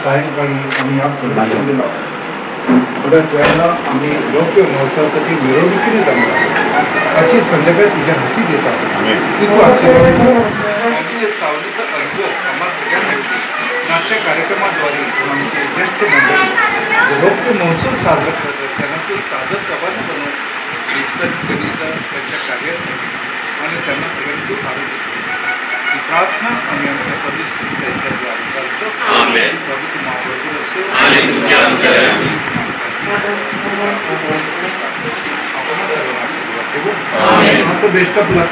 सायंकाळी आम्ही या थोड्याच वेळानं आम्ही योग्य महोत्सवासाठी मिरवणुकीने जाणार अशी संध्याकाळी तुझ्या हाती देतात की तू आमच्या सावलीचा अनुभव आम्हाला सगळ्यांना नाट्य कार्यक्रमाद्वारे आमचे ज्येष्ठ मंडळी रौप्य महोत्सव साजरा करतात त्यांना तू ताजं तबानं बनव त्यांच्या कार्यासाठी आणि त्यांना सगळ्यांनी तू आरोग्य ही प्रार्थना आम्ही आमच्या प्रतिष्ठित साहित्याद्वारे करतो. प्रभू तुम्हाला असेल आता best of luck.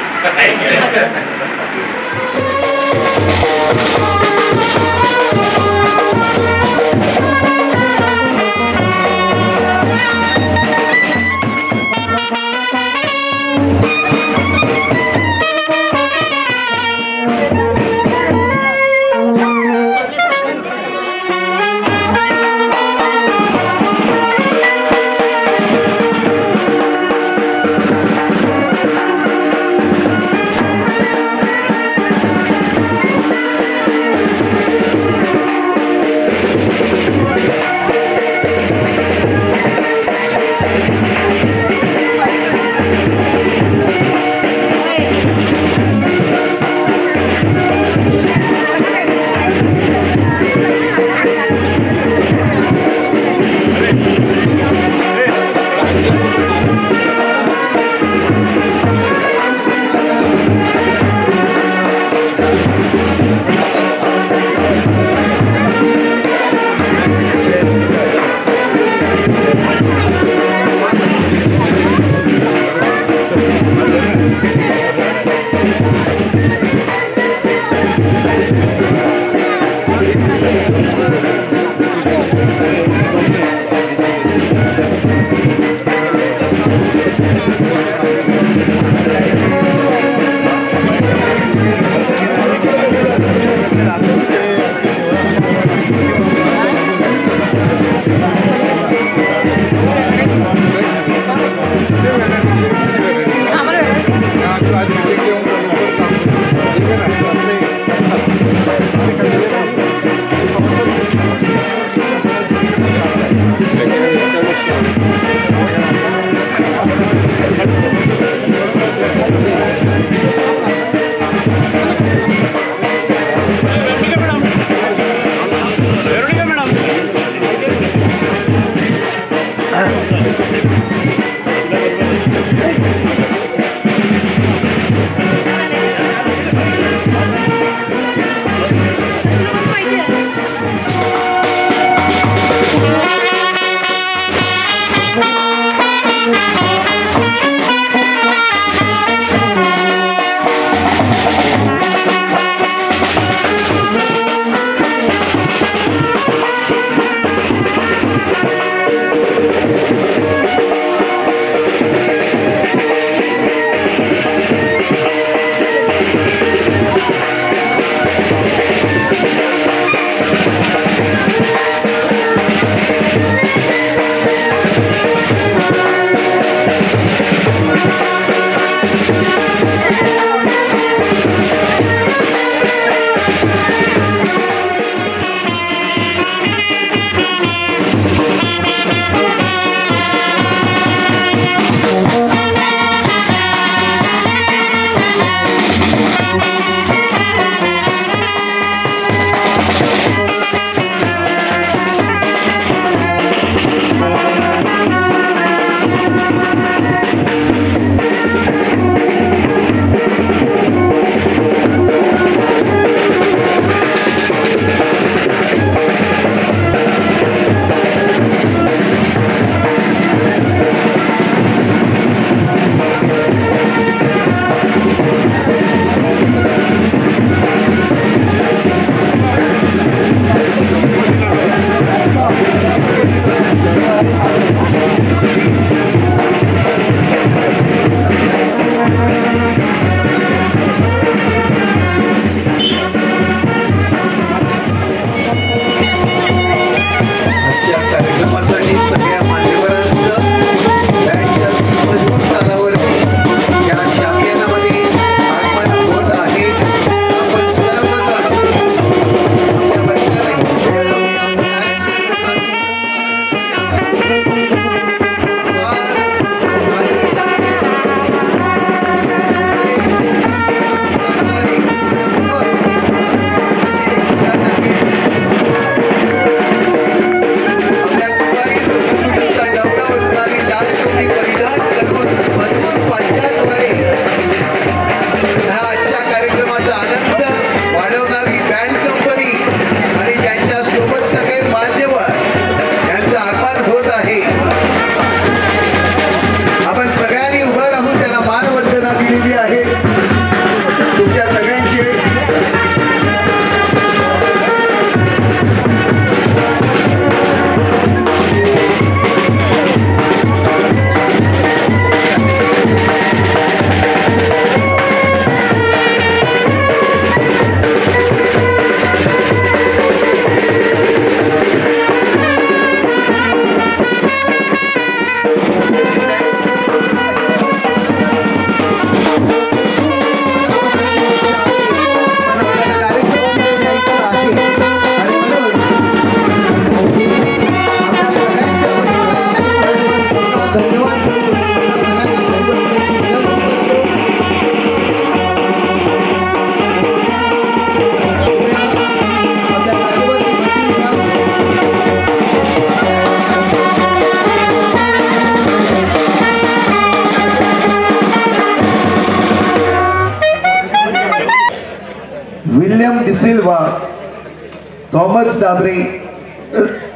Thomas Dabre,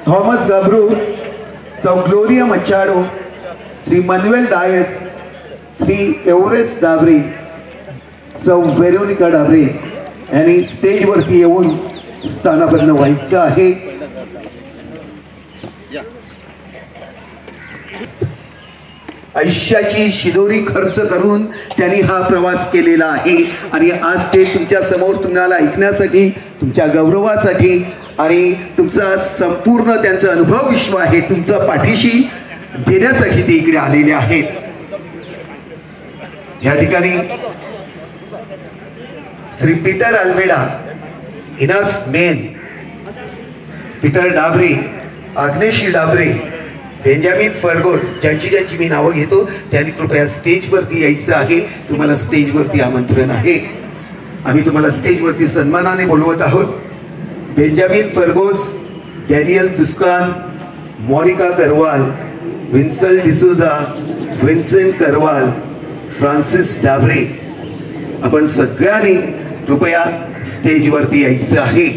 Thomas Gabru, सौ Gloria Machado, Shri Manuel Dias, Shri Everest Dabre, सौ वेरोनिका डाबरे यांनी स्टेजवरती येऊन स्थानापन्न व्हायचं आहे. आयुष्याची शिदोरी खर्च करून त्यांनी हा प्रवास केलेला आहे आणि आज ते तुमच्या समोर तुम्हाला ऐकण्यासाठी, तुमच्या गौरवासाठी आणि तुमचा संपूर्ण त्यांचा अनुभव विश्व आहे तुमचा पाठीशी देण्यासाठी ते इकडे आलेले आहेत. या ठिकाणी श्री पीटर अल्मेडा, इनास मेन, Peter Dabre, Agnes Dabre, Benjamin Fargose, ज्यांची मी नावं घेतो त्यांनी कृपया स्टेजवरती यायचं आहे. तुम्हाला स्टेजवरती आमंत्रण आहे. आम्ही तुम्हाला स्टेजवरती सन्मानाने बोलवत आहोत. Benjamin Fargose, Daniel Tuscano, Monica Carvalho, विन्सल D'Souza, Vincent Carvalho, Francis Dabre, आपण सगळ्यांनी कृपया स्टेजवरती यायचं आहे.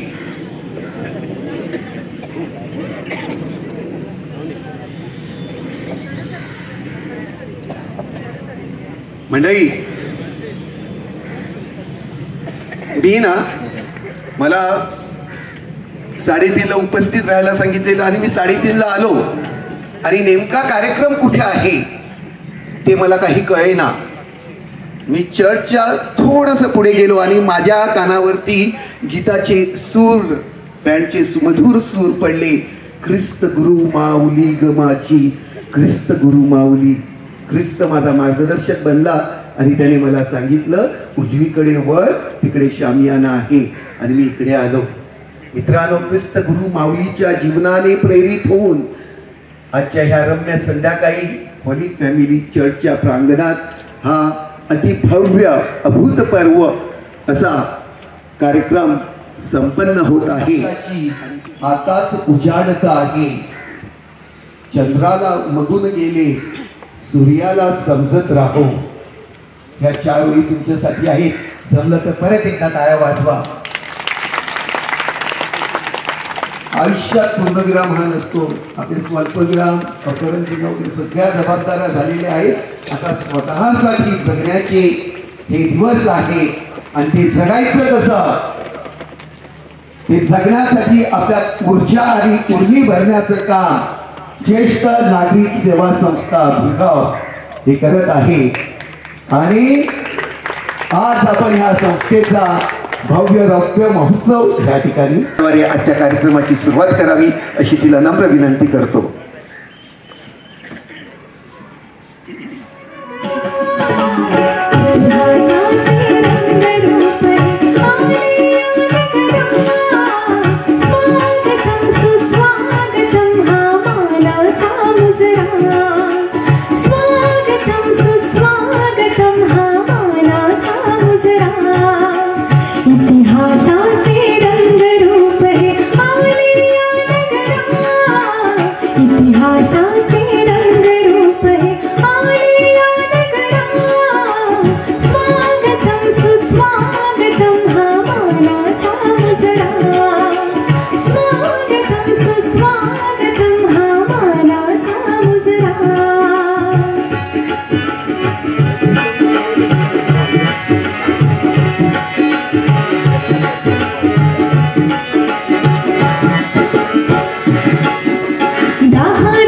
मंडळी, मी ना मला 3:30ला उपस्थित राहायला सांगितलेलं आणि मी 3:30ला आलो आणि नेमका कार्यक्रम कुठे आहे ते मला काही कळेना. मी चर्चच्या थोडंसं पुढे गेलो आणि माझ्या कानावरती गीताचे सूर, बँडचे सुमधुर सूर पडले. ख्रिस्त गुरु माऊली ग माझी, ख्रिस्त गुरु माऊली. ख्रिस्त माझा मार्गदर्शक बनला आणि त्याने मला सांगितलं उजवीकडे वळ, तिकडे शामियाना आहे आणि मी इकडे आलो. मित्रांनो, ख्रिस्त गुरु माऊलीच्या जीवनाने प्रेरित होऊन आजच्या ह्या रम्य संध्याकाळी होली फॅमिली चर्चच्या प्रांगणात हा अतिभव्य अभूतपूर्व असा कार्यक्रम संपन्न होत आहे. आताच उजाडत आहे, चंद्राला मधून गेले, सूर्याला समजत राहो. ह्या 4 वेळी तुमच्यासाठी आहेत. जमलं तर परत एकदा टाळ्या वाजवा. आयुष्यात पूर्णविराम हा नसतो. आपले स्वल्पविराम, अपरंजिन वगैरे सगळ्या जबाबदाऱ्या झालेल्या आहेत. आता स्वतःसाठी जगण्याचे हे दिवस आहे आणि ते जगायचं कसं, ते जगण्यासाठी आपल्या ऊर्जा आणि उर्मी भरण्याचं काम ज्येष्ठ नागरिक सेवा संस्था भुगाव हे करत आहे. आणि आज आपण ह्या संस्थेचा भव्य रौप्य महोत्सव या ठिकाणी आजच्या कार्यक्रमाची सुरुवात करावी अशी तिला नम्र विनंती करतो.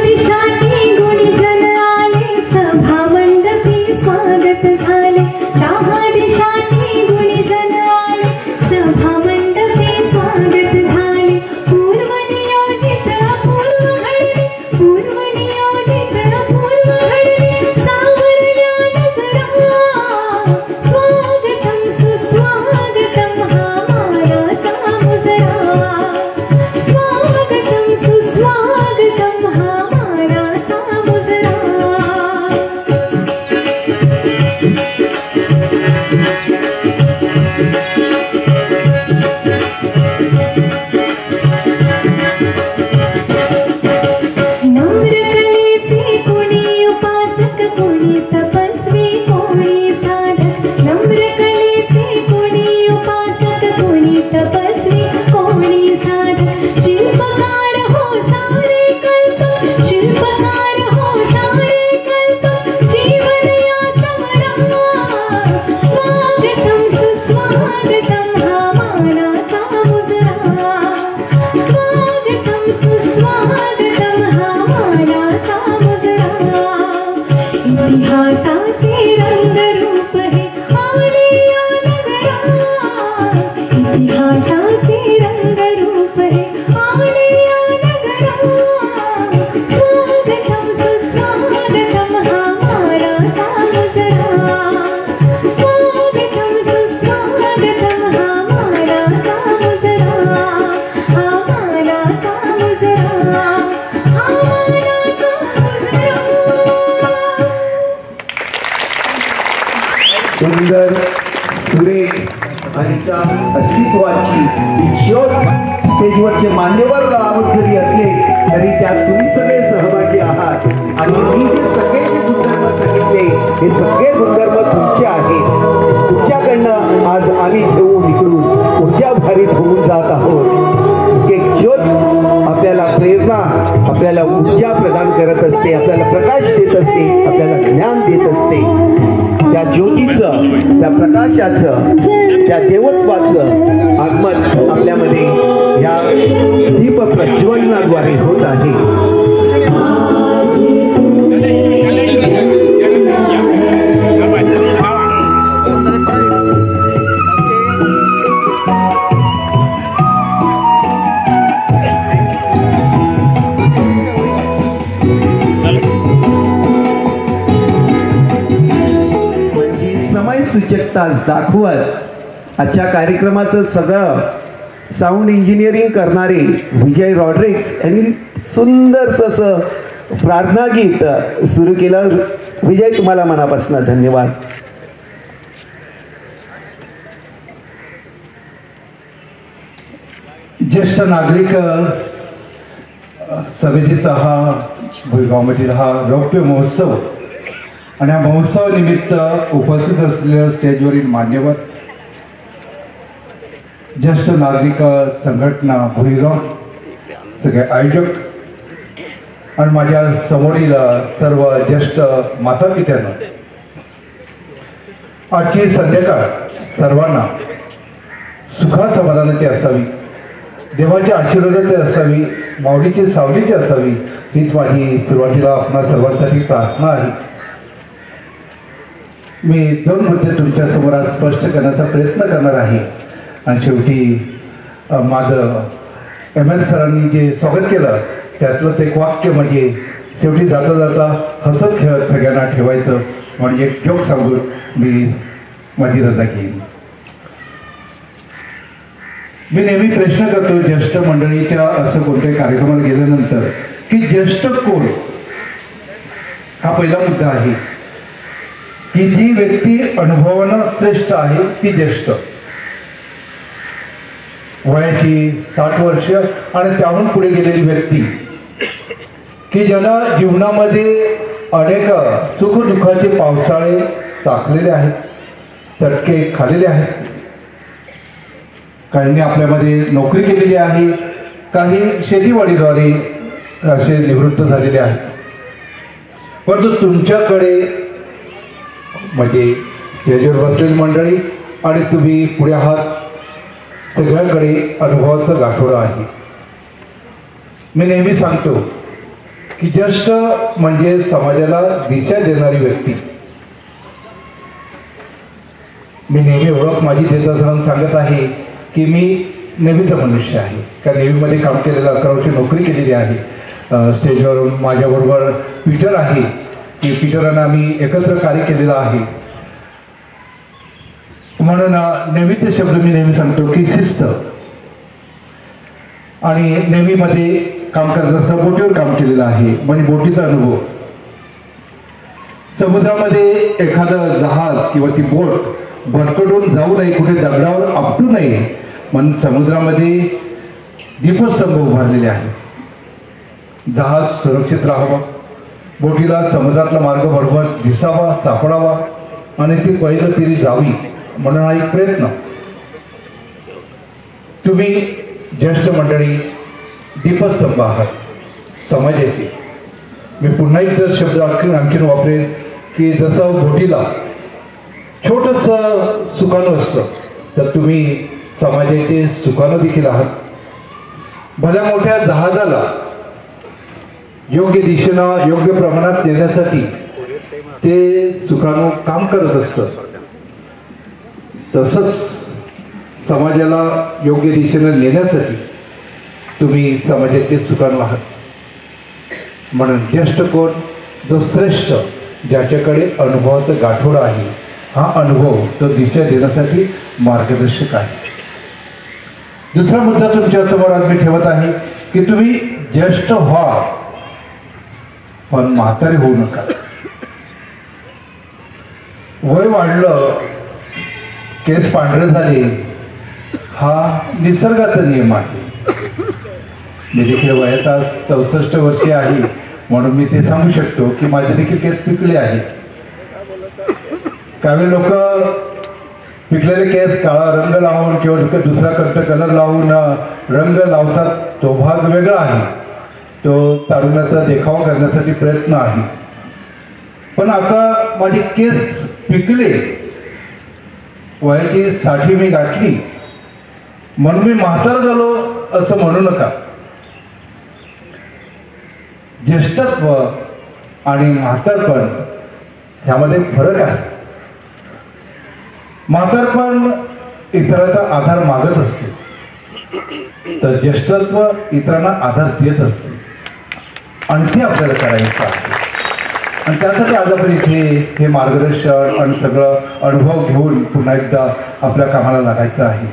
दिशा शिल्पकार हो सारे कल्प जीवन या समरा स्वागतम सुस्वागतम हा मानाचा मुजरा स्वागतम सुस्वागतम हा मानाचा मुजरा इतिहासाचे रंगरूप हे आले या नगरा इतिहासाचे रंगरूप हे आले या नगरा स्वागतम सुस्वागतम हा मानाचा मुजरा स्वागतम सुस्वागतम हा मानाचा मुजरा हा मानाचा मुजरा हा मानाचा मुजरा. सुंदर सुरेख आणि त्या अस्तित्वाची शोध स्टेजवरचे मान्यवर गावात जरी असले तरी त्यात तुम्ही सगळे सहभागी आहात आणि मी जे सगळे जे गुणधर्म सांगितले हे सगळे गुणधर्म तुमचे आहेत. तुमच्याकडनं आज आम्ही घेऊन इकडून ऊर्जा भारित होऊन जात आहोत. एक ज्योत आपल्याला प्रेरणा आपल्याला ऊर्जा प्रदान करत असते, आपल्याला प्रकाश देत असते, आपल्याला ज्ञान देत असते. त्या ज्योतीचं त्या प्रकाशाचं त्या देवत्वाचं आगमन आपल्यामध्ये या दीप प्रज्वलनाद्वारे होत आहे. सूचकता दाखवत आजच्या कार्यक्रमाचं सगळं साऊंड इंजिनिअरिंग करणारे विजय रॉड्रिक्स यांनी सुंदरसं असं प्रार्थना गीत सुरू केलं. विजय, तुम्हाला मनापासून धन्यवाद. ज्येष्ठ नागरिक समितीचा हा भुईगावमधील हा रौप्य महोत्सव आणि या महोत्सवानिमित्त उपस्थित असलेल्या स्टेजवरील मान्यवर, ज्येष्ठ नागरिक संघटना भुईगाव सगळे आयोजक आणि माझ्या समोरील सर्व ज्येष्ठ माता पित्यांना, आजची संध्याकाळ सर्वांना सुखा समाधानाची असावी, देवाच्या आशीर्वादाची असावी, माऊलीची सावलीची असावी, हीच माझी सुरुवातीला आपणा सर्वांसाठी प्रार्थना आहे. मी 2 मुद्दे तुमच्यासमोर आज स्पष्ट करण्याचा प्रयत्न करणार आहे. आणि शेवटी माझं ML सरांनी जे स्वागत केलं त्यातलंच एक वाक्य म्हणजे शेवटी जाता जाता हसत खेळत सगळ्यांना ठेवायचं म्हणजे एक जोक सांगून मी माझी रजा घेईन. मी नेहमी प्रश्न करतो ज्येष्ठ मंडळीच्या असं कोणत्याही कार्यक्रमाला गेल्यानंतर की ज्येष्ठ कोण, हा पहिला मुद्दा आहे की जी व्यक्ती अनुभवानं श्रेष्ठ आहे ती ज्येष्ठ. वयाची 60 वर्ष आणि त्याहून पुढे गेलेली व्यक्ती की ज्याला जीवनामध्ये अनेक सुखदुःखाचे पावसाळे टाकलेले आहेत, चटके खाल्लेले आहेत. काहींनी आपल्यामध्ये नोकरी केलेली आहे, काही शेतीवाडीद्वारे असे निवृत्त झालेले आहेत. परंतु तुमच्याकडे म्हणजे स्टेजवर बसलेली मंडळी आणि तुम्ही पुढे आहात सगळ्याकडे अनुभवाचं गाठोडं आहे. मी नेहमी सांगतो की ज्येष्ठ म्हणजे समाजाला दिशा देणारी व्यक्ती. मी नेहमी ओळख माझी देत असताना सांगत आहे की मी नेहमीचा मनुष्य आहे, कारण नेहमीमध्ये काम केलेलं 11 वर्षे नोकरी केलेली आहे. स्टेजवर माझ्याबरोबर पीटर आहे की पीटरांना आम्ही एकत्र कार्य केलेलं आहे. म्हणून नेहमीचे शब्द मी नेहमी सांगतो की शिस्त. आणि नेहमीमध्ये काम करत असताना बोटीवर काम केलेलं आहे म्हणजे बोटीचा अनुभव. समुद्रामध्ये एखादं जहाज किंवा ती बोट भरकटून जाऊ नये, कुठे दगडावर आपटू नये म्हणून समुद्रामध्ये दीपस्तंभ उभारलेले आहे. जहाज सुरक्षित राहावा, बोटीला समुद्रातला मार्ग बरोबर दिसावा, सापडावा आणि ती पहिलं तिरी जावी म्हणून हा एक प्रयत्न. तुम्ही ज्येष्ठ मंडळी दीपस्तंभ आहात समाजाचे. मी पुन्हा एकदा शब्द आणखीन वापरेन की जसं बोटीला छोटंसं सुकाणं असतं, तर तुम्ही समाजाचे सुकाणं देखील आहात। भल्या मोठ्या जहाजाला योग्य दिशेनं योग्य प्रमाणात नेण्यासाठी ते सुकाणं काम करत असतं, तसंच समाजाला योग्य दिशेनं नेण्यासाठी तुम्ही समाजाचे सुकाणं आहात। म्हणून ज्येष्ठ कोण, जो श्रेष्ठ, ज्याच्याकडे अनुभवाचं गाठोडं आहे, हा अनुभव तो दिशा देण्यासाठी मार्गदर्शक आहे। दुसरा मुद्दा तुमच्या समोर आज मी ठेवत आहे की तुम्ही ज्येष्ठ व्हा, पण म्हातारे होऊ नका। वय वाढलं, केस पांढरे झाले, हा निसर्गाचा नियम आहे। मी देखील वयात आज 64 वर्षे आहे, म्हणून मी ते सांगू शकतो की माझे देखील केस पिकले आहेत। काही लोक पिकलेले केस काळा रंग लावून किंवा दुसरा कलर लावून रंग लावतात, तो भाग वेगळा आहे, तो तारुण्याचा देखावा करण्यासाठी प्रयत्न आहे। पण आता माझे केस पिकले, वयाची 60 मी गाठली म्हणून मी म्हातार झालो असं म्हणू नका। ज्येष्ठत्व आणि म्हातारपण ह्यामध्ये फरक आहे। म्हातारपण इतरांचा आधार मागत असते, तर ज्येष्ठत्व इतरांना आधार देत असते, आणि ते आपल्याला करायचं आहे। आणि त्यासाठी आज आपण इथे हे मार्गदर्शन आणि सगळं अनुभव घेऊन पुन्हा एकदा आपल्या कामाला लागायचं आहे।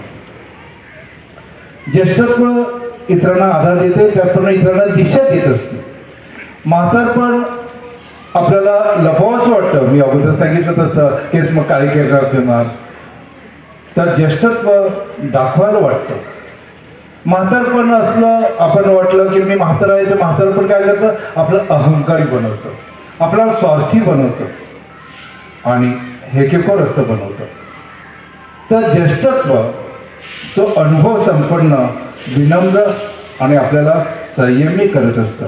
ज्येष्ठत्व इतरांना आधार देते, त्याचप्रमाणे इतरांना दिशा देत असते। म्हातारपण आपल्याला लपवायचं वाटतं, मी अगोदर सांगितलं तसं, केस मग काळी केस घेणार, तर ज्येष्ठत्व दाखवायला वाटतं। म्हातारपण असलं, आपण वाटलं की मी म्हातार आहे, तर म्हातारपण काय करतं, आपलं अहंकारी बनवतं, आपल्याला स्वार्थी बनवतं आणि हेकेखोर असं बनवतं। तर ज्येष्ठत्व तो अनुभव संपन्न, विनम्र आणि आपल्याला संयमी करत असतं,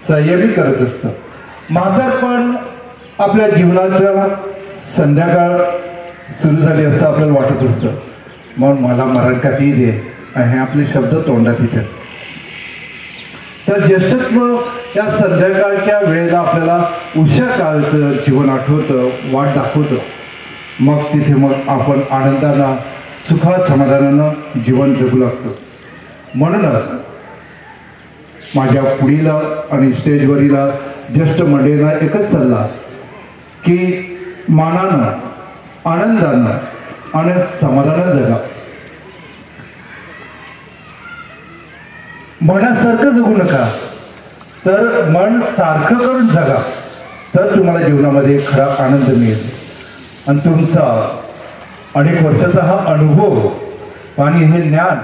संयमी करत असतं। म्हातारपण आपल्या जीवनाच्या संध्याकाळ सुरू झाली असं आपल्याला वाटत असतं, मग मला मरण का ती दे, हे आपले शब्द तोंडात येतात। तर ज्येष्ठत्व या संध्याकाळच्या वेळेला आपल्याला उशिरा काळचं जीवन आठवतं, वाट दाखवतं, मग तिथे मग आपण आनंदानं सुखात समाधानानं जीवन जगू लागतो। म्हणूनच माझ्या पुढील आणि स्टेजवरील ज्येष्ठ मंडळींना एकच सल्ला की मानानं, आनंदानं आणि समाधानानं जगा। मनासारखं जगू नका, तर मन सारखं करून जगा, तर तुम्हाला जीवनामध्ये खरा आनंद मिळेल। आणि तुमचा अनेक वर्षाचा हा अनुभव आणि हे ज्ञान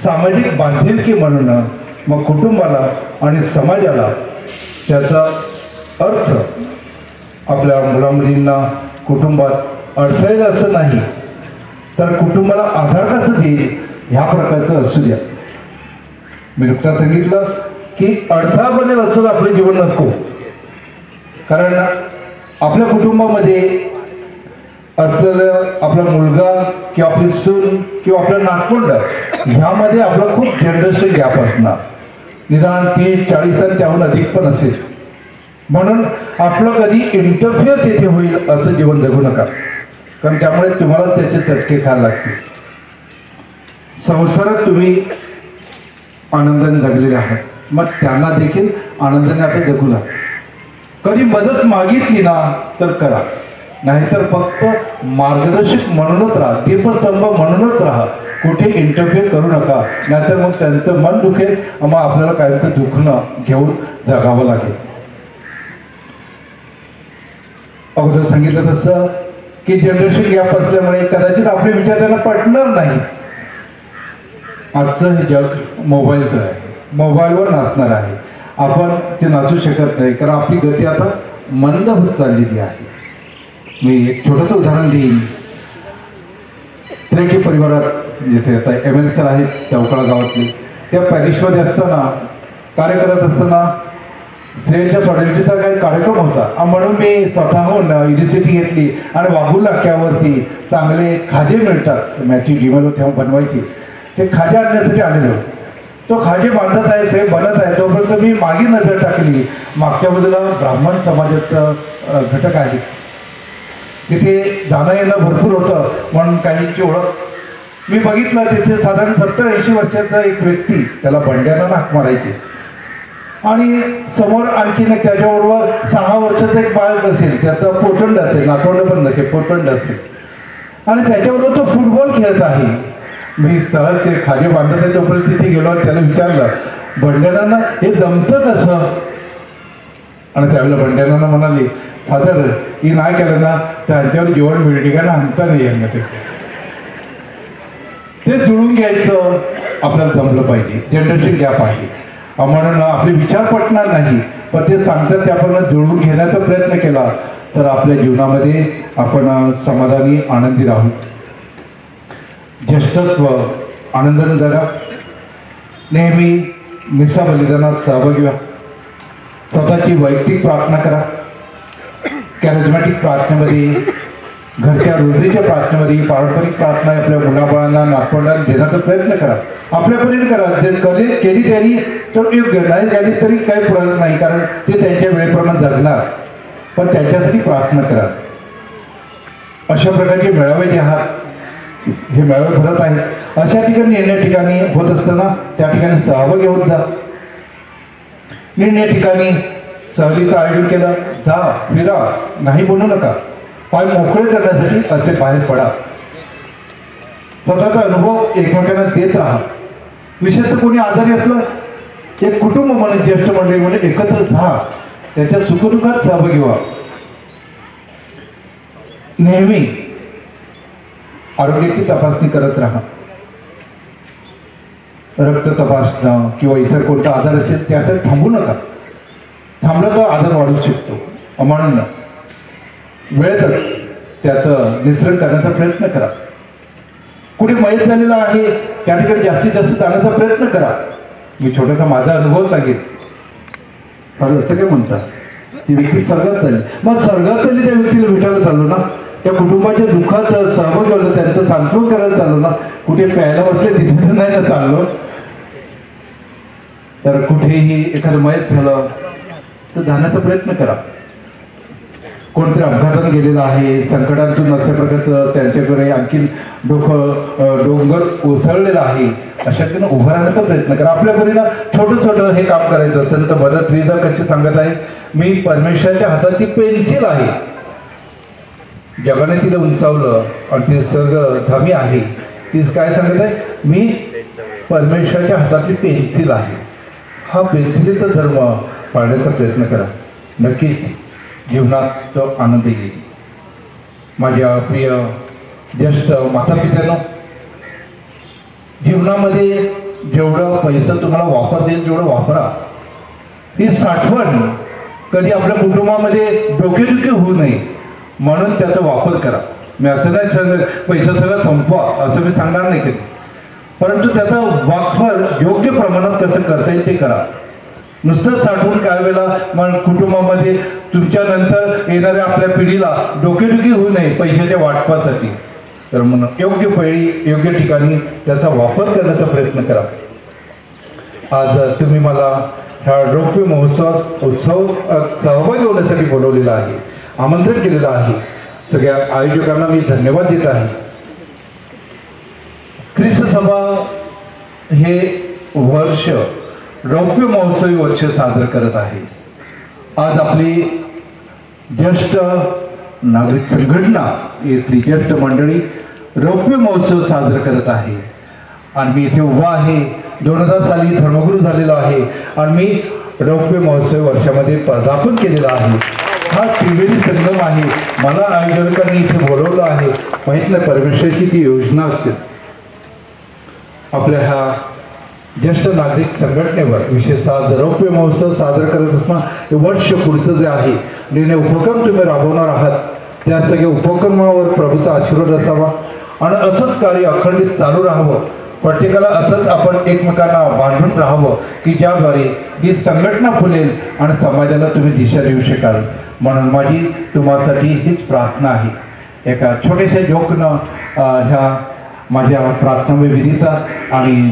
सामाजिक बांधिलकी म्हणून मग कुटुंबाला आणि समाजाला त्याचा अर्थ आपल्या मुलामुलींना कुटुंबात अडथळेल असं नाही, तर कुटुंबाला आधार कसं देईल ह्या प्रकारचं असू द्या। मी नुकताच सांगितलं की अडथळा बनेल असं आपलं जीवन नको, कारण आपल्या कुटुंबामध्ये असलेलं आपला मुलगा किंवा आपली सून किंवा आपलं नातवंड ह्यामध्ये आपला खूप जनरेशन गॅप असणार, निदान 30-40 आणि त्याहून अधिक पण असेल। म्हणून आपलं कधी इंटरफिअर तिथे होईल असं जीवन जगू नका, कारण त्यामुळे तुम्हाला त्याचे चटके खायला लागतील। संसारात तुम्ही आनंदाने जगलेले आहात, मग त्यांना देखील आनंदाने आता जगू लागेल। कधी मदत मागितली ना तर करा, नाहीतर फक्त मार्गदर्शक म्हणूनच राहा, दीपस्तंभ म्हणूनच राहा, कुठे इंटरफिअर करू नका, नाहीतर मग त्यांचं मन दुखेल, मग आपल्याला काहीतरी दुखणं घेऊन जगावं लागेल। अगोदर सांगितलं तसं की जनरेशन गॅप असल्यामुळे कदाचित आपले विचार त्यांना पटणार नाही। आजचं हे जग मोबाईलचं आहे, मोबाईलवर नाचणार आहे, आपण ते नाचू शकत नाही, कारण आपली गती आता मंद होत चाललेली आहे। मी एक छोटंसं उदाहरण देईन। त्रेकी परिवारात जिथे आता ML सर आहेत चौकळा गावातले, त्या पॅरिसमध्ये असताना कार्य करत असताना स्त्रियांच्या सॉलिडरिटीचा काही कार्यक्रम होता म्हणून मी स्वतःहून इनिशिएटिव्ह घेतली आणि वाघूल नाक्यावरती चांगले खाजे मिळतात मॅची डिमल तेव्हा बनवायची ते खाजे आणण्यासाठी आलेलो. तो खाजे बांधत आहे साहेब बनत आहे तोपर्यंत मी मागे नजर टाकली. मागच्या बाजूला ब्राह्मण समाजाचं घटक आहे. तिथे जाणं येणं भरपूर होतं म्हणून काहींची ओळख मी बघितलं. तिथे साधारण 70-80 वर्षाचा एक व्यक्ती त्याला बंड्यानं हाक मारायची आणि समोर आणखीन एक त्याच्याबरोबर 6 वर्षाचा एक बाळक असेल त्याचं पोटंड असेल नातवंड पण नसेल पोटंड असेल आणि त्याच्याबरोबर तो फुटबॉल खेळत आहे. मी सहज ते खाजे बांधत आहे तोपर्यंत तिथे गेलो आणि त्याला विचारलं बंड्याना हे जमतं कसं. आणि त्यावेळेला बंड्याना म्हणाली फादर ही नाही केलं ना त्यांच्यावर जेवण बिल्डिंगांना आणता नाही यांना ते जुळून घ्यायचं आपल्याला जमलं पाहिजे. जनरेशन गॅप आहे म्हणून आपले विचार पटणार नाही पण ते सांगतात ते आपण जुळवून घेण्याचा प्रयत्न केला तर आपल्या जीवनामध्ये आपण समाधानी आनंदी राहू. ज्येष्ठत्व आनंदाने जगा. नेहमी मिसा बलिदानात सहभागी व्हा. स्वतःची वैयक्तिक प्रार्थना करा. कॅरिझमॅटिक प्रार्थनेमध्ये घरच्या रोजरीच्या प्रार्थनेमध्ये पारंपरिक प्रार्थना आपल्या मुलाबाळांना नातवंडांना देण्याचा प्रयत्न करा. आपल्यापर्यंत करा. जर केली त्यांनी तर योग्य नाही केली तरी काही प्रॉब्लेम नाही कारण ते त्यांच्या वेळेप्रमाणे जगणार पण त्यांच्यासाठी प्रार्थना करा. अशा प्रकारचे मेळावे जे आहात हे मेळावे भरत आहेत अशा ठिकाणी निर्णय ठिकाणी होत असताना त्या ठिकाणी सहभागी होत जा. निर्णय ठिकाणी सहलीचं आयोजन केलं जा फिरा नाही बोलू नका. पाय मोकळे करण्यासाठी असे बाहेर पडा. स्वतःचा अनुभव एकमेकांना देत राहा. विशेषतः कोणी आजारी असलं एक कुटुंब म्हणून ज्येष्ठ मंडळी म्हणून एकत्र राहा. त्याच्या सुखदुःखात सहभागी व्हा. नेहमी आरोग्याची तपासणी करत राहा. रक्त तपासणं किंवा इतर कोणता आजार असेल त्यासाठी थांबू नका. थांबलं तर आजार वाढू शकतो म्हणून वेळेतच त्याचं निसरण करण्याचा प्रयत्न करा. कुठे मयत झालेला आहे त्या ठिकाणी जास्तीत जास्त जाण्याचा प्रयत्न करा. मी छोटासा माझा अनुभव सांगेन. कारण असं काय म्हणतात ती व्यक्ती स्वर्गात चालली मग स्वर्गात चालली त्या व्यक्तीला भेटायला चाललो ना त्या कुटुंबाच्या दुःखात सहभागी होतं त्यांचं सांत्वन करायला चाललो ना. कुठे प्यायला बसले तिथे नाही ना चाललो तर कुठेही एखादं मयत झालं तर जाण्याचा प्रयत्न करा. कोणतरी अपघाताने गेलेला आहे संकटातून अशा प्रकारचं त्यांच्याकडे आणखी डोंगर कोसळलेला आहे अशा ठिकाणी उभं राहण्याचा प्रयत्न करा. आपल्या परीनं छोटं छोटं हे काम करायचं असेल तर मदर तेरेसा कशी सांगत आहे मी परमेश्वराच्या हातात ती पेन्सिल आहे. जगाने तिला उंचावलं आणि ती सर्गधामी आहे. ती काय सांगत आहे मी परमेश्वराच्या हातातली पेन्सिल आहे. हा पेन्सिलीचा धर्म पाळण्याचा प्रयत्न करा. नक्कीच जीवनात तो आनंद येईल. माझ्या प्रिय ज्येष्ठ मातापित्यांनो जीवनामध्ये जेवढं पैसा तुम्हाला वापरता येईल तेवढं वापरा. ही साठवण कधी आपल्या कुटुंबामध्ये डोकेदुखी होऊ नये म्हणून त्याचा वापर करा. मी असं नाही पैसा सगळं संपवा असं मी सांगणार नाही कधी परंतु त्याचा वापर योग्य प्रमाणात कसं करता येईल ते करा. नुसतं साठवून काय वेळेला मग कुटुंबामध्ये तुमच्या नंतर येणाऱ्या आपल्या पिढीला डोकेदुखी होऊ नये पैशाच्या वाटपासाठी तर म्हणून योग्य वेळी योग्य ठिकाणी त्याचा वापर करण्याचा प्रयत्न करा. आज तुम्ही मला ह्या रौप्य उत्सव सहभागी होण्यासाठी बोलवलेला आहे आमंत्रण केलेलं आहे. सगळ्या आयोजकांना मी धन्यवाद देत आहे. ख्रिस्त सभा हे वर्ष रौप्य महोत्सवी वर्ष साजरं करत आहे. आज आपली ज्येष्ठ नागरिक संघटना येथील ज्येष्ठ मंडळी रौप्य महोत्सव साजरा करत आहे आणि मी इथे उभा आहे. 2000 साली धर्मगुरू झालेलो आहे आणि मी रौप्य महोत्सव वर्षामध्ये पदार्पण केलेलं आहे. हा त्रिवेणी संगम आहे. मला आयोजकांनी इथे बोलवलं आहे माहीत नाही परमेश्वराची ती योजना असेल. आपल्या ह्या ज्येष्ठ नागरिक संघटनेवर विशेषतः रौप्य महोत्सव साजरा करत असताना हे वर्ष पुढचं जे आहे निर्णय उपक्रम तुम्ही राबवणार आहात त्या सगळ्या उपक्रमावर प्रभूचा आशीर्वाद असावा आणि असंच कार्य अखंडित चालू राहावं प्रत्येकाला असंच आपण एकमेकांना बांधून राहावं की ज्याद्वारे ही संघटना फुलेल आणि समाजाला तुम्ही दिशा देऊ शकाल. म्हणून माझी तुम्हासाठी हीच प्रार्थना आहे. एका छोट्याशा जोकनं ह्या माझ्या प्रार्थना विधीचा आणि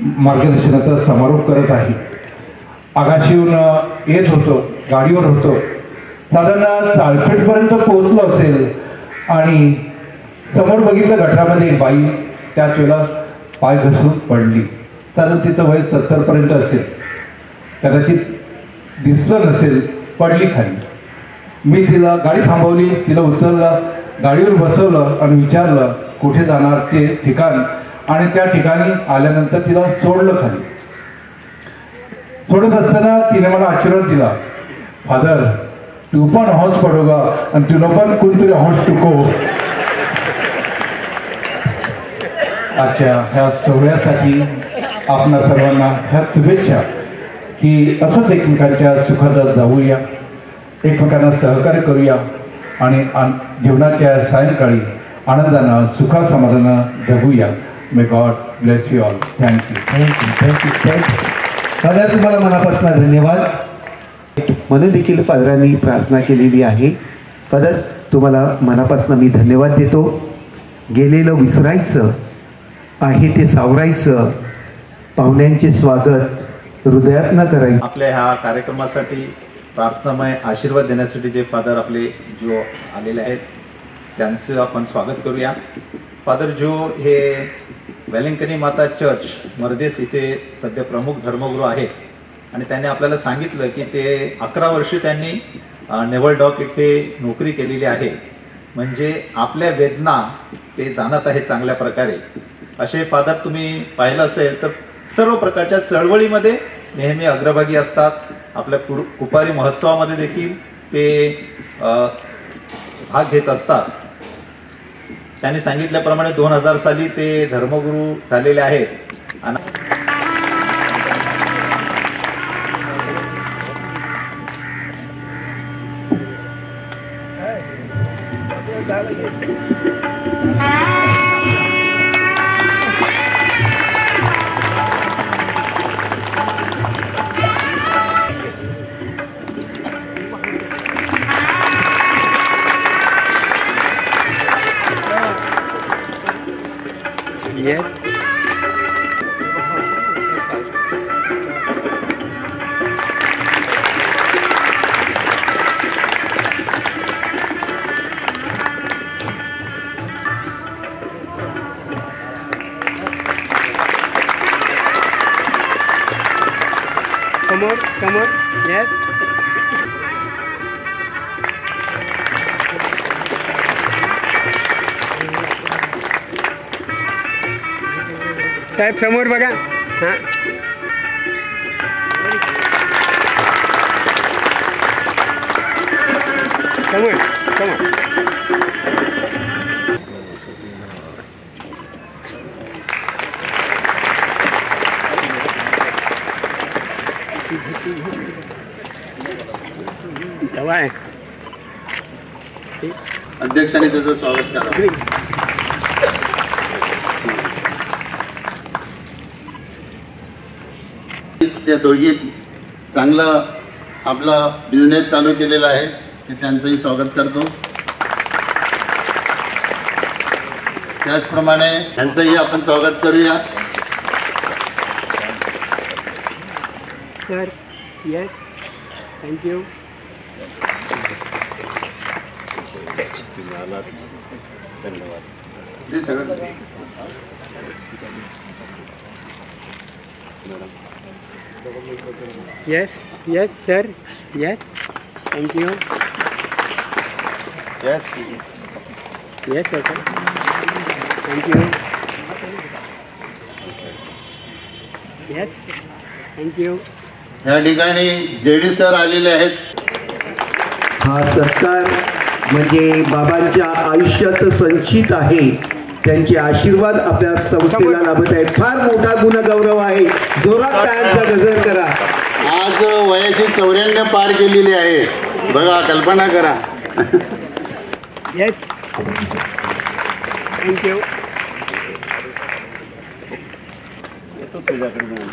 मार्गदर्शनाचा समारोप करत आहे. आकाशीहून येत होतो, गाडीवर होतो, साधारण चाळपेटपर्यंत पोहोचलो असेल आणि समोर बघितलं गटारामध्ये एक बाई त्याच वेळेला पाय घसरून पडली. साधारण तिचं वय 70पर्यंत असेल, कदाचित दिसलं नसेल, पडली खाली. मी तिला गाडी थांबवली, तिला उचललं, गाडीवर बसवलं आणि विचारलं कुठे जाणार ते ठिकाण, आणि त्या ठिकाणी आल्यानंतर तिला सोडलं खाली. सोडत असताना तिने मला आशीर्वाद दिला, फादर तू पण हौस पडोगा आणि तुला पण कोणतरी हौस टुको. आजच्या ह्या सोहळ्यासाठी आपणा सर्वांना ह्या शुभेच्छा की असंच एकमेकांच्या सुखात जाऊया, एकमेकांना सहकार्य करूया आणि जीवनाच्या सायंकाळी आनंदानं सुखा समाधानानं जगूया. May God bless you all. Thank you thank you thank you thank you. Father तुम्हाला मनापासून धन्यवाद. म्हणून देखील फादरांनी प्रार्थना केलेली आहे. फादर तुम्हाला मनापासून मी धन्यवाद देतो. गेलेलं विसरायचं आहे ते सावरायचं, पाहुण्यांचे स्वागत हृदयात न करायचं. आपल्या ह्या कार्यक्रमासाठी प्रार्थनामय आशीर्वाद देण्यासाठी जे फादर आपले जो आलेले आहेत त्यांचं आपण स्वागत करूया. फादर जो हे वेलिंगकनी माता चर्च मर्देस इथे सध्या प्रमुख धर्मगुरू आहेत आणि त्यांनी आपल्याला सांगितलं की ते 11 वर्ष त्यांनी नेव्हल डॉक इथे नोकरी केलेली आहे. म्हणजे आपल्या वेदना ते जाणत आहेत चांगल्या प्रकारे. असे फादर तुम्ही पाहिलं असेल तर सर्व प्रकारच्या चळवळीमध्ये नेहमी अग्रभागी असतात. आपल्या कुपारी महोत्सवामध्ये देखील ते भाग घेत असतात. त्यांनी सांगितल्याप्रमाणे 2000 साली ते धर्मगुरू झालेले आहेत. Come on, yes. साहेब समोर बघा. हां समोर समोर. अध्यक्षांनी त्याचं स्वागत करा. त्या दोघी चांगलं आपला बिझनेस चालू केलेला आहे ते त्यांचंही स्वागत करतो. त्याचप्रमाणे त्यांचंही आपण स्वागत करूया. Sir yes thank you. Yes, yes, sir. Yes, thank you. Yes. Yes, sir. Thank you. Yes, thank you. या ठिकाणी जेडी सर आलेले आहेत. हा सत्कार म्हणजे बाबांच्या आयुष्याचं संचित आहे. त्यांचे आशीर्वाद आपल्या संस्थेला लाभत आहे. फार मोठा गुणगौरव आहे. जोरात टाळ्यांचा गजर करा. आज वयाची 94 पार केलेली आहे. बघा कल्पना करा. Yes, thank you. तो तुझ्याकडे जाऊन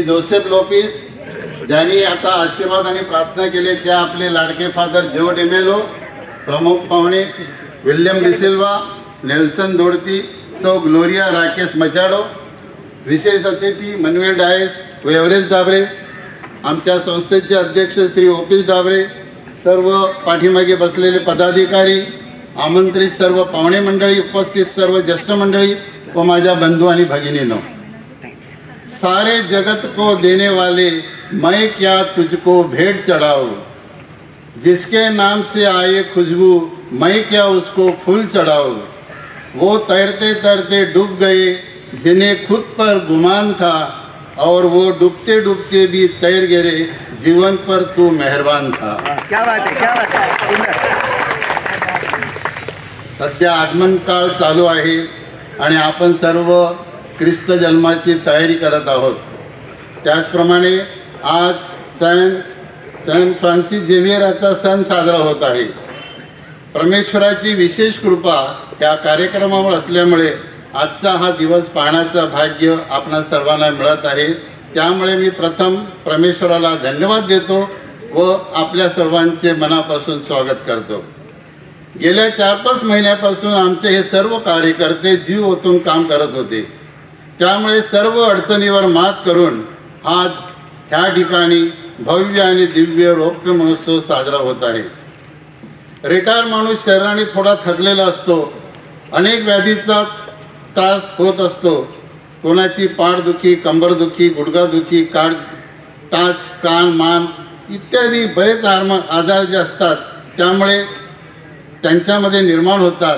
जोसेफ लोपिस ज्यांनी आता आशीर्वाद आणि प्रार्थना केले त्या आपले लाडके फादर जो डिमेलो, प्रमुख पाहुणे विल्यम डिसिल्वा, नेल्सन दोडती, सौ ग्लोरिया राकेश मचाडो, विशेष अतिथी मनवेल डायस व एव्हरेज डाबळे, आमच्या संस्थेचे अध्यक्ष श्री ओपीस डाबळे, सर्व पाठीमागे बसलेले पदाधिकारी, आमंत्रित सर्व पाहुणे मंडळी, उपस्थित सर्व ज्येष्ठ मंडळी व माझ्या बंधू आणि भगिनींनो, सारे जगत को देने वाले मैं क्या तुझको भेंट चढ़ाऊं, जिसके नाम से आए खुशबू मैं क्या उसको फूल चढ़ाऊं। वो तैरते तैरते डूब गए जिन्हें खुद पर गुमान था, और वो डूबते डूबते भी तैर गए, जीवन पर तू मेहरबान था। क्या बात है, क्या बात है। सध्या आगमन काळ चालू आहे आणि आपण सर्व ख्रिस्त जन्माची तयारी करत आहोत। त्याचप्रमाणे आज सेंट फ्रान्सिस झेवियरचा सण साजरा होत आहे। परमेश्वराची विशेष कृपा या कार्यक्रमावर असल्यामुळे आजचा हा दिवस पाहण्याचं भाग्य आपणा सर्वांना मिळत आहे। त्यामुळे मी प्रथम परमेश्वराला धन्यवाद देतो व आपल्या सर्वांचे मनापासून स्वागत करतो। गेल्या 4-5 महिन्यापासून आमचे हे सर्व कार्यकर्ते जीव ओतून काम करत होते। त्यामुळे सर्व अडचणीवर मात करून आज ह्या ठिकाणी भव्य आणि दिव्य रौप्य महोत्सव साजरा होत आहे। रिटायर माणूस शरीराने थोडा थकलेला असतो, अनेक व्याधीचा त्रास होत असतो। कोणाची पाठदुखी, कंबरदुखी, गुडघादुखी, टाच, कान, मान इत्यादी बरेच आजार जे असतात त्यामुळे त्यांच्यामध्ये निर्माण होतात।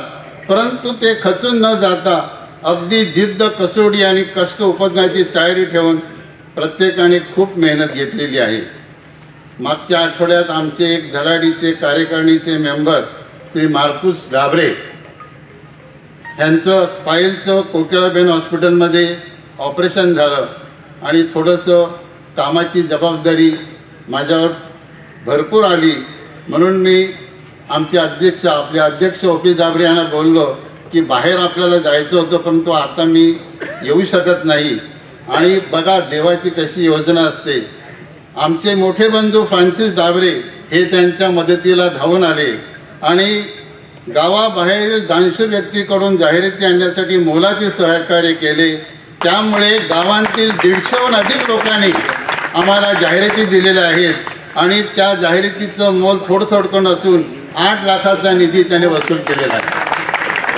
परंतु ते खचून न जाता अगदी जिद्द, कसोटी आणि कष्ट उपजण्याची तयारी ठेवून प्रत्येकाने खूप मेहनत घेतलेली आहे। मागच्या आठवड्यात आमचे एक धडाडीचे कार्यकारिणीचे मेंबर श्री मार्कुस डाबरे यांचं स्पाईलचं कोकिळाबेन हॉस्पिटलमध्ये ऑपरेशन झालं आणि थोडंसं कामाची जबाबदारी माझ्यावर भरपूर आली, म्हणून मी आमचे अध्यक्ष, आपले अध्यक्ष ऑफिस डाबरे यांना बोललो की बाहेर आपल्याला जायचं होतं परंतु आता मी येऊ शकत नाही। आणि बघा देवाची कशी योजना असते। आमचे मोठे बंधू फ्रान्सिस डाबरे हे त्यांच्या मदतीला धावून आले आणि गावाबाहेरील दानशूर व्यक्तीकडून जाहिराती आणण्यासाठी मोलाचे सहकार्य केले। त्यामुळे गावांतील 150हून अधिक लोकांनी आम्हाला जाहिराती दिलेल्या आहेत आणि त्या जाहिरातीचं मोल थोडं नसून 8 लाखाचा निधी त्याने वसूल केलेला आहे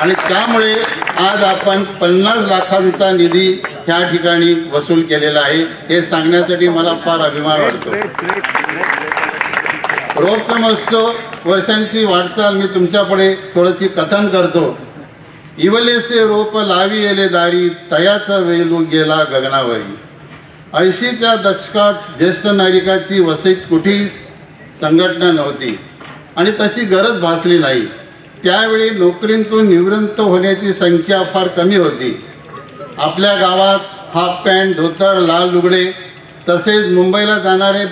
आणि त्यामुळे आज आपण 50 लाखांचा निधी ह्या ठिकाणी वसूल केलेला आहे। हे सांगण्यासाठी मला फार अभिमान वाटतो। रौप्य महोत्सव वर्षांची वाटचाल मी तुमच्यापुढे थोडीशी कथन करतो। इवलेसे रोप लावी येले दारी, तयाचा वेलू गेला गगनावरी। 80च्या दशकात ज्येष्ठ नागरिकाची वसईत कुठेही संघटना नव्हती आणि तशी गरज भासली नाही। त्यावेळी नोकरीतून निवृत्त होण्याची संख्या फार कमी होती। आपल्या गावात हाफ पॅन्ट, धोतर, लाल लुगडे तसेच मुंबईला जाणारे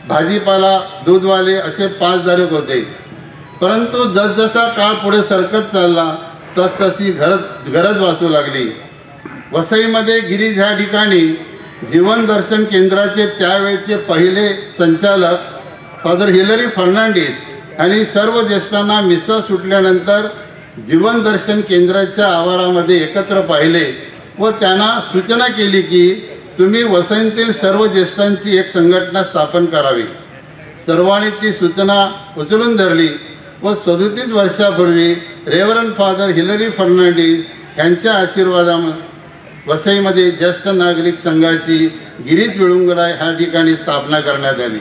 भाजीपाला, दूधवाले असे 5 धारक होते। परंतु जसजसा काळ पुढे सरकत चालला तसतशी गरज भासू लागली। वसईमध्ये गिरीज ह्या ठिकाणी जीवन दर्शन केंद्राचे त्यावेळचे पहिले संचालक फादर हिलरी फर्नांडिस आणि सर्व ज्येष्ठांना मिसा सुटल्यानंतर जीवन दर्शन केंद्राच्या आवारामध्ये एकत्र पाहिले व त्यांना सूचना केली की तुम्ही वसईतील सर्व ज्येष्ठांची एक संघटना स्थापन करावी। सर्वांनी ती सूचना उचलून धरली व 37 वर्षापूर्वी रेव्हरंड फादर हिलरी फर्नांडिस यांच्या आशीर्वादाने वसईमध्ये ज्येष्ठ नागरिक संघाची गिरीज विळुंगडा ह्या ठिकाणी स्थापना करण्यात आली।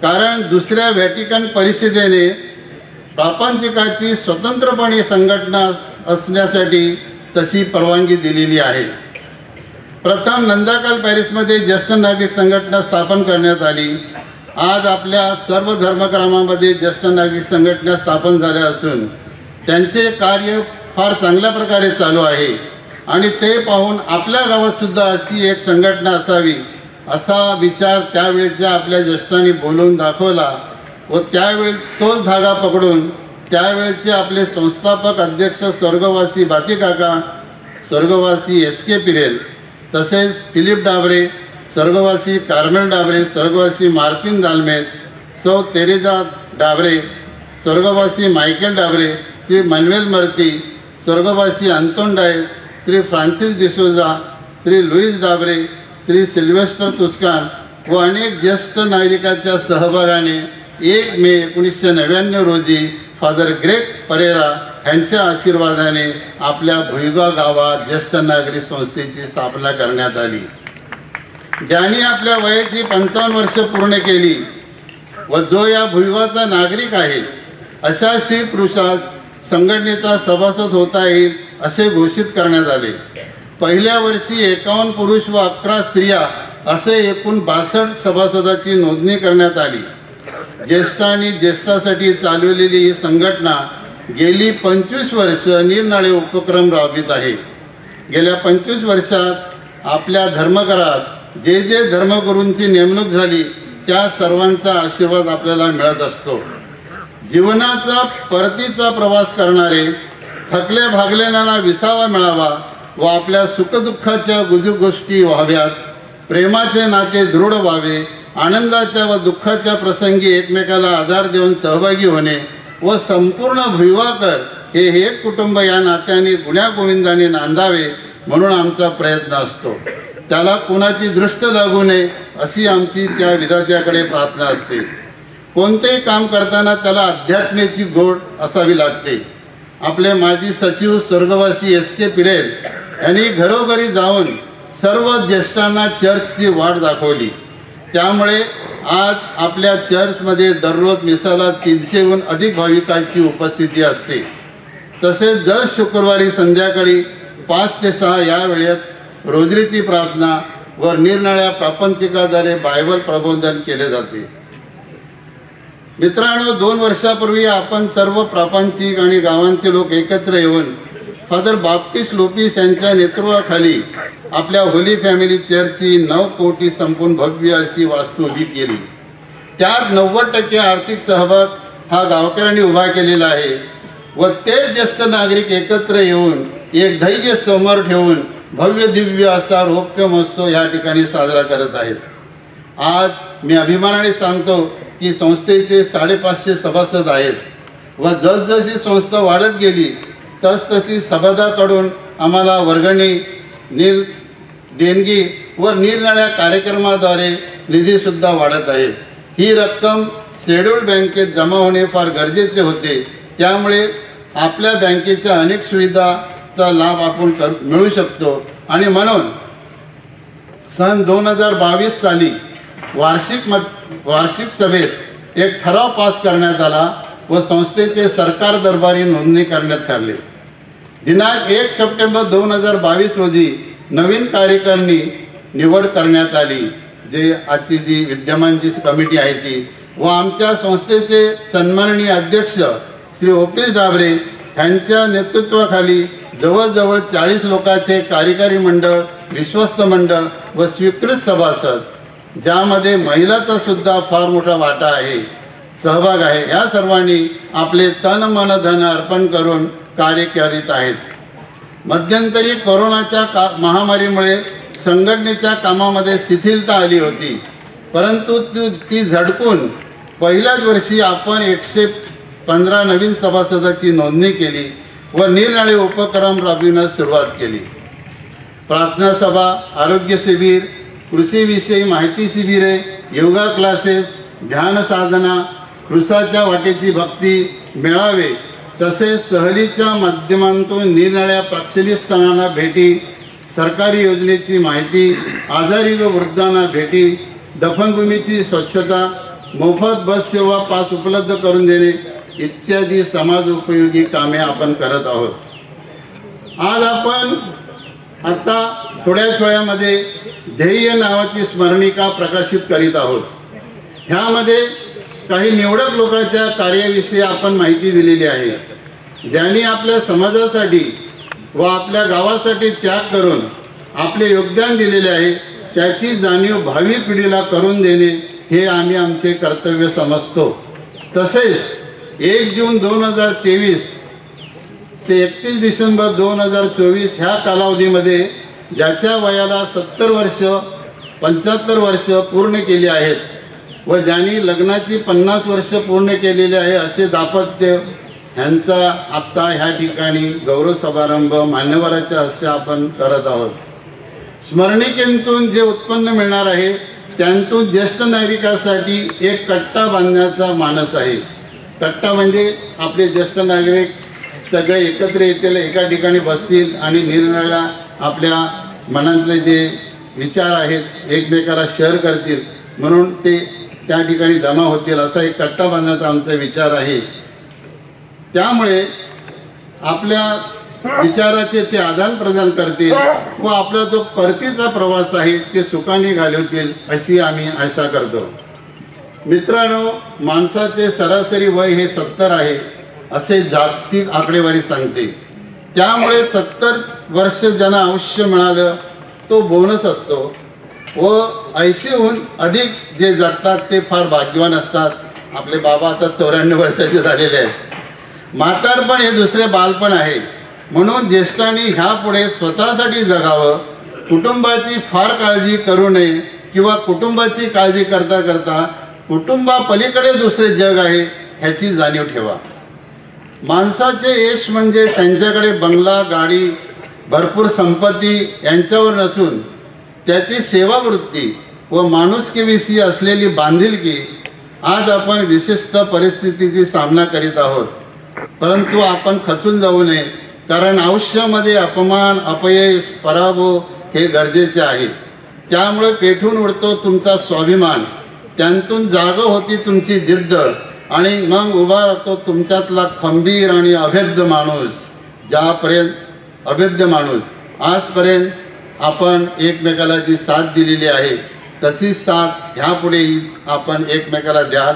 कारण दुसऱ्या व्हॅटिकन परिषदेने प्रापंचिकाची स्वतंत्रपणे संघटना असण्यासाठी तशी परवानगी दिलेली आहे। प्रथम नंदाकाल पॅरिसमध्ये ज्येष्ठ नागरिक संघटना स्थापन करण्यात आली। आज आपल्या सर्व धर्मक्रमामध्ये ज्येष्ठ नागरिक संघटना स्थापन झाल्या असून त्यांचे कार्य फार चांगल्या प्रकारे चालू आहे आणि ते पाहून आपल्या गावात सुद्धा अशी एक संघटना असावी असा विचार त्यावेळच्या आपल्या ज्येष्ठांनी बोलून दाखवला व त्यावेळी तोच धागा पकडून त्यावेळचे आपले संस्थापक अध्यक्ष स्वर्गवासी बातीकाका, स्वर्गवासी SK पिरेल, तसेच फिलिप डाबरे, स्वर्गवासी कार्मेल डाबरे, स्वर्गवासी मार्टिन दालमेत, सौ तेरेजा डाबरे, स्वर्गवासी मायकेल डाबरे, श्री मनवेल मर्ती, स्वर्गवासी Anton Dias, Shri Francis D'Souza, Shri Lewis Dabre, Shri Sylvester Tuscano व अनेक ज्येष्ठ नागरिकांच्या सहभागाने 1 मे 1999 रोजी फादर ग्रेग परेरा यांच्या आशीर्वादाने आपल्या भुईगाव गावात ज्येष्ठ नागरिक संस्थेची स्थापना करण्यात आली। ज्यांनी आपल्या वयाची 55 वर्ष पूर्ण केली व जो या भुईगावचा नागरिक आहे अशा श्री पुरुषास संघटनेचा सभासद होता येईल असे घोषित करण्यात आले. पहिल्या वर्षी 51 पुरुष व 11 स्त्रिया असे एकूण 62 सभासदाची नोंदणी करण्यात आली. ज्येष्ठ आणि ज्येष्ठासाठी चालवलेली ही संघटना गेली 25 वर्ष निरनिराळे उपक्रम राबवित आहे. गेल्या 25 वर्षात आपल्या धर्मघरात जे जे धर्मगुरूंची नेमणूक झाली त्या सर्वांचा आशीर्वाद आपल्याला मिळत असतो. जीवनाचा परतीचा प्रवास करणारे थकल्या भागलेल्यांना विसावा मिळावा व आपल्या सुखदुःखाच्या गुजू गोष्टी व्हाव्यात, प्रेमाचे नाते दृढ व्हावे, आनंदाच्या व दुःखाच्या प्रसंगी एकमेकाला आधार देऊन सहभागी होणे व संपूर्ण भुईवाकर हे एक कुटुंब या नात्याने गुण्यागोविंदाने नांदावे म्हणून आमचा प्रयत्न असतो. त्याला कुणाची दृष्ट लागू नये अशी आमची त्या विधात्याकडे प्रार्थना असते. कोणतेही काम करताना त्याला अध्यात्माची गोड असावी लागते. आपले माजी सचिव स्वर्गवासी S.K. पिरेल यांनी घरोघरी जाऊन सर्व ज्येष्ठांना चर्चची वाट दाखवली. त्यामुळे आज आपल्या चर्चमध्ये दररोज मिसाला 300हून अधिक भाविकांची उपस्थिती असते. तसेच दर शुक्रवारी संध्याकाळी 5 ते 6 या वेळेत रोजरीची प्रार्थना व निरनिराळ्या प्रापंचिकाद्वारे बायबल प्रबोधन केले जाते. मित्रांनो, 2 वर्षापूर्वी आपण सर्व प्रापंचिक आणि गावांचे लोक एकत्र येऊन फादर बाप्टिस्ट लोपिस यांच्या नेतृत्वाखाली आपल्या होली फॅमिली चर्चची 9 कोटी संपूर्ण भव्य अशी वास्तू उभी केली. त्यात 90% आर्थिक सहभाग हा गावकऱ्यांनी उभा केलेला आहे व ते ज्येष्ठ नागरिक एकत्र येऊन एक धैर्य समोर ठेवून भव्य दिव्य असा रौप्य महोत्सव या ठिकाणी साजरा करत आहेत. आज मी अभिमानाने सांगतो की संस्थेचे 550 सभासद आहेत व जसजशी संस्था वाढत गेली तसतशी सभासदांकडून आम्हाला वर्गणी, देणगी व निरनिराळ्या कार्यक्रमाद्वारे निधीसुद्धा वाढत आहे. ही रक्कम शेड्यूल्ड बँकेत जमा होणे फार गरजेचे होते. त्यामुळे आपल्या बँकेच्या अनेक सुविधाचा लाभ आपण मिळू शकतो आणि म्हणून सन 2022 साली वार्षिक सभेत एक ठराव पास करण्यात आला व संस्थेचे सरकार दरबारी नोंदणी करण्यात ठरले. दिनांक 1 सप्टेंबर 2022 रोजी नवीन कार्यकारिणी निवड करण्यात आली. जे आजची जी विद्यमान जी कमिटी आहे ती व आमच्या संस्थेचे सन्माननीय अध्यक्ष श्री O.P. डाबरे यांच्या नेतृत्वाखाली जवळजवळ 40 लोकांचे कार्यकारी मंडळ, विश्वस्त मंडळ व स्वीकृत सभासद, ज्यामध्ये महिलांचा सुद्धा फार मोठा वाटा आहे, सहभाग आहे. या सर्वांनी आपले तन मन धन अर्पण करून कार्य करीत आहेत. मध्यंतरी कोरोनाच्या महामारीमुळे संघटनेच्या कामामध्ये शिथिलता आली होती, परंतु ती झटकून पहिल्याच वर्षी आपण 115 नवीन सभासदाची नोंदणी केली व निरनिराळे उपक्रम राबविण्यास सुरुवात केली. प्रार्थना सभा, आरोग्य शिबिर, कृषीविषयी माहिती शिबिरे, योगा क्लासेस, ध्यान साधना, कृषाच्या वाटेची भक्ती, मेळावे, तसेच सहलीच्या माध्यमातून निरनिराळ्या प्रक्षेलित स्थळांना भेटी, सरकारी योजनेची माहिती, आजारी व वृद्धांना भेटी, दफनभूमीची स्वच्छता, मोफत बस सेवा पास उपलब्ध करून देणे इत्यादी समाज उपयोगी कामे आपण करत आहोत. आज आपण आता थोड्याच वेळामध्ये ध्येय नावाची स्मरणिका प्रकाशित करीत आहोत. ह्यामध्ये काही निवडक लोकांच्या कार्याविषयी आपण माहिती दिलेली आहे, ज्यांनी आपल्या समाजासाठी व आपल्या गावासाठी त्याग करून आपले योगदान दिलेले आहे. त्याची जाणीव भावी पिढीला करून देणे हे आम्ही आमचे कर्तव्य समजतो. तसेच 1 जून 2023 ते 31 डिसेंबर 2024 ह्या कालावधीमध्ये ज्याच्या वयाला 70 वर्ष 75 वर्ष पूर्ण केली आहेत व ज्यांनी लग्नाची 50 वर्ष पूर्ण केलेली आहे असे दाम्पत्य ह्यांचा आत्ता ह्या ठिकाणी गौरव समारंभ मान्यवराच्या हस्ते आपण करत आहोत. स्मरणिकेतून जे उत्पन्न मिळणार आहे त्यांतून ज्येष्ठ नागरिकांसाठी एक कट्टा बांधण्याचा मानस आहे. कट्टा म्हणजे आपले ज्येष्ठ नागरिक सगळे एकत्र येतील, एका ठिकाणी बसतील आणि निरनिराळ्या आपल्या मनातले जे विचार आहेत एकमेकाला शेअर करतील, म्हणून ते त्या ठिकाणी जमा होतील असा एक कट्टा बांधण्याचा आमचा विचार आहे. त्यामुळे आपल्या विचाराचे ते आदान प्रदान करतील व आपला जो परतीचा प्रवास आहे ते सुखाने घालवतील अशी आम्ही आशा करतो. मित्रांनो, माणसाचे सरासरी वय हे 70 आहे असे जागतिक आकडेवारी सांगते. त्यामुळे 70 वर्ष ज्यांना आयुष्य मिळालं तो बोनस असतो व 80हून अधिक जे जगतात ते फार भाग्यवान असतात. आपले बाबा आता 94 वर्षाचे झालेले आहेत. म्हातारपण हे दुसरे बालपण आहे. म्हणून ज्येष्ठांनी ह्यापुढे स्वतःसाठी जगावं, कुटुंबाची फार काळजी करू नये किंवा कुटुंबाची काळजी करता करता कुटुंबापलीकडे दुसरे जग आहे ह्याची जाणीव ठेवा. माणसाचे यश म्हणजे त्यांच्याकडे बंगला, गाडी, भरपूर संपत्ती यांच्यावर नसून त्याची सेवावृत्ती व माणुसकीविषयी असलेली बांधिलकी. आज आपण विशिष्ट परिस्थितीची सामना करीत आहोत, परंतु आपण खचून जाऊ नये, कारण आयुष्यामध्ये अपमान, अपयश, पराभव हे गरजेचे आहे. त्यामुळे पेटून उडतो तुमचा स्वाभिमान, त्यांतून जागा होती तुमची जिद्द आणि मग उभा राहतो तुमच्यातला खंबीर आणि अभेद्य माणूस. आजपर्यंत आपण एकमेकाला जी साथ दिलेली आहे तशी साथ ह्यापुढेही आपण एकमेकाला द्याल.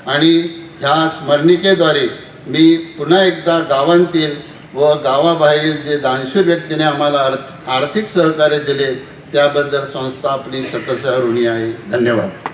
आणि ह्या स्मरणिकेद्वारे मी पुन्हा एकदा गावांतील व गावाबाहेरील जे दानशूर व्यक्तीने आम्हाला आर्थिक सहकार्य दिले त्याबद्दल संस्था आपली शतशः ऋणी आहे. धन्यवाद.